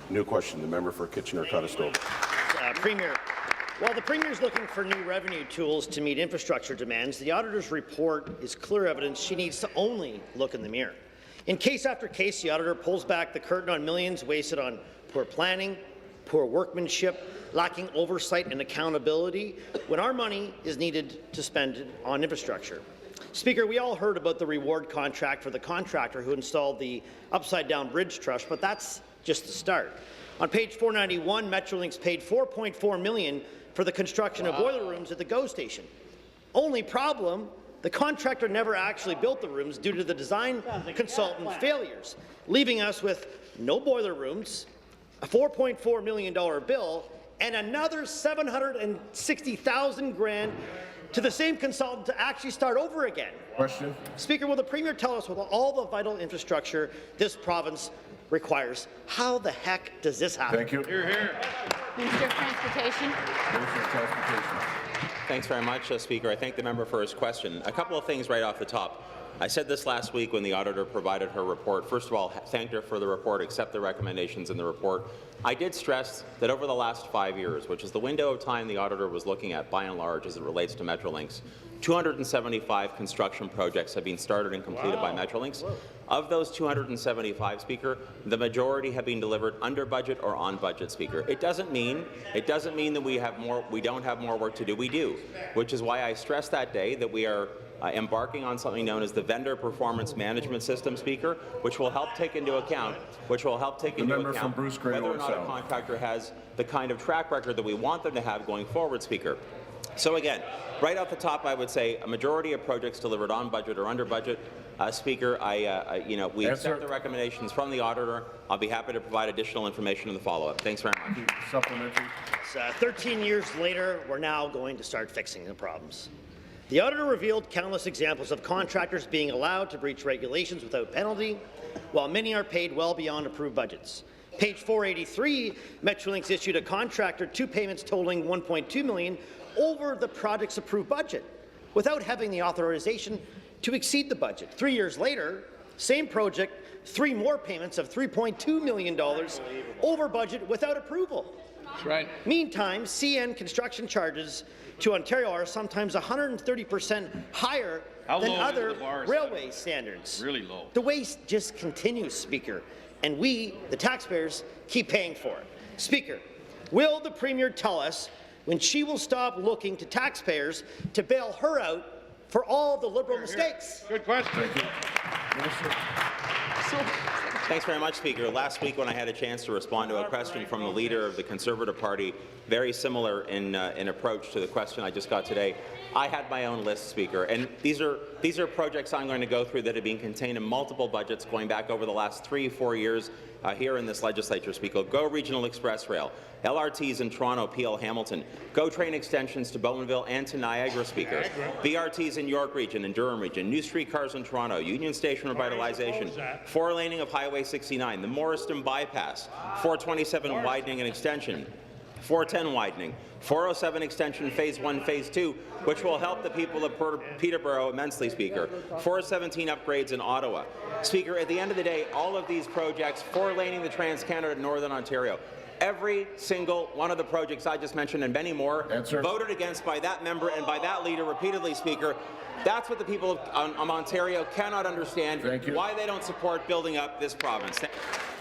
New question, the member for Kitchener-Conestoga. Premier, while the Premier is looking for new revenue tools to meet infrastructure demands, the auditor's report is clear evidence she needs to only look in the mirror. In case after case, the auditor pulls back the curtain on millions wasted on poor planning, poor workmanship, lacking oversight and accountability, when our money is needed to spend it on infrastructure. Speaker, we all heard about the reward contract for the contractor who installed the upside-down bridge truss, but that's just the start. On page 491, Metrolinx paid $4.4 million for the construction of boiler rooms at the GO station. Only problem, the contractor never actually built the rooms due to the design consultant failures, leaving us with no boiler rooms, a $4.4 million bill, and another $760,000 to the same consultant to actually start over again. Question. Speaker, will the Premier tell us with all the vital infrastructure this province requires, how the heck does this happen? Thank you. Hear, hear. Minister of Transportation. Minister of Transportation. Thanks very much, Speaker. I thank the member for his question. A couple of things right off the top. I said this last week when the auditor provided her report. First of all, thanked her for the report, accept the recommendations in the report. I did stress that over the last 5 years, which is the window of time the auditor was looking at by and large as it relates to Metrolinx, 275 construction projects have been started and completed by Metrolinx. Whoa. Of those 275, Speaker, the majority have been delivered under budget or on budget, Speaker. It doesn't mean that we don't have more work to do. We do, which is why I stressed that day that we are embarking on something known as the Vendor Performance Management System, Speaker, which will help take into account whether or not a contractor has the kind of track record that we want them to have going forward, Speaker. So again, right off the top, I would say a majority of projects delivered on budget or under budget. Speaker, we accept the recommendations from the auditor. I'll be happy to provide additional information in the follow-up. Thanks very much. Supplementary. 13 years later, we're now going to start fixing the problems. The auditor revealed countless examples of contractors being allowed to breach regulations without penalty, while many are paid well beyond approved budgets. Page 483, Metrolinx issued a contractor 2 payments totaling $1.2 million over the project's approved budget, without having the authorization to exceed the budget. 3 years later, same project, 3 more payments of $3.2 million over budget without approval. That's right. Meantime, CN construction charges to Ontario are sometimes 130% higher than other railway standards. Really low. The waste just continues, Speaker, and we, the taxpayers, keep paying for it. Speaker, will the Premier tell us when she will stop looking to taxpayers to bail her out for all the Liberal mistakes? Good question. Thanks very much, Speaker. Last week, when I had a chance to respond to a question from the leader of the Conservative Party, very similar in approach to the question I just got today, I had my own list, Speaker, and these are projects I'm going to go through that have been contained in multiple budgets going back over the last 3-4 years here in this legislature, Speaker. GO Regional Express Rail, LRTs in Toronto, PL Hamilton, GO train extensions to Bowmanville and to Niagara, Speaker, BRTs in York Region and Durham Region, new streetcars in Toronto, Union Station revitalization, 4-laning of Highway 69, the Morriston bypass, 427 widening and extension, 410 widening, 407 extension Phase 1, Phase 2, which will help the people of Peterborough immensely, Speaker. 417 upgrades in Ottawa. Speaker, at the end of the day, all of these projects, 4-laning the Trans-Canada Northern Ontario, every single one of the projects I just mentioned and many more voted against by that member and by that leader repeatedly, Speaker. That's what the people of Ontario cannot understand, why they don't support building up this province.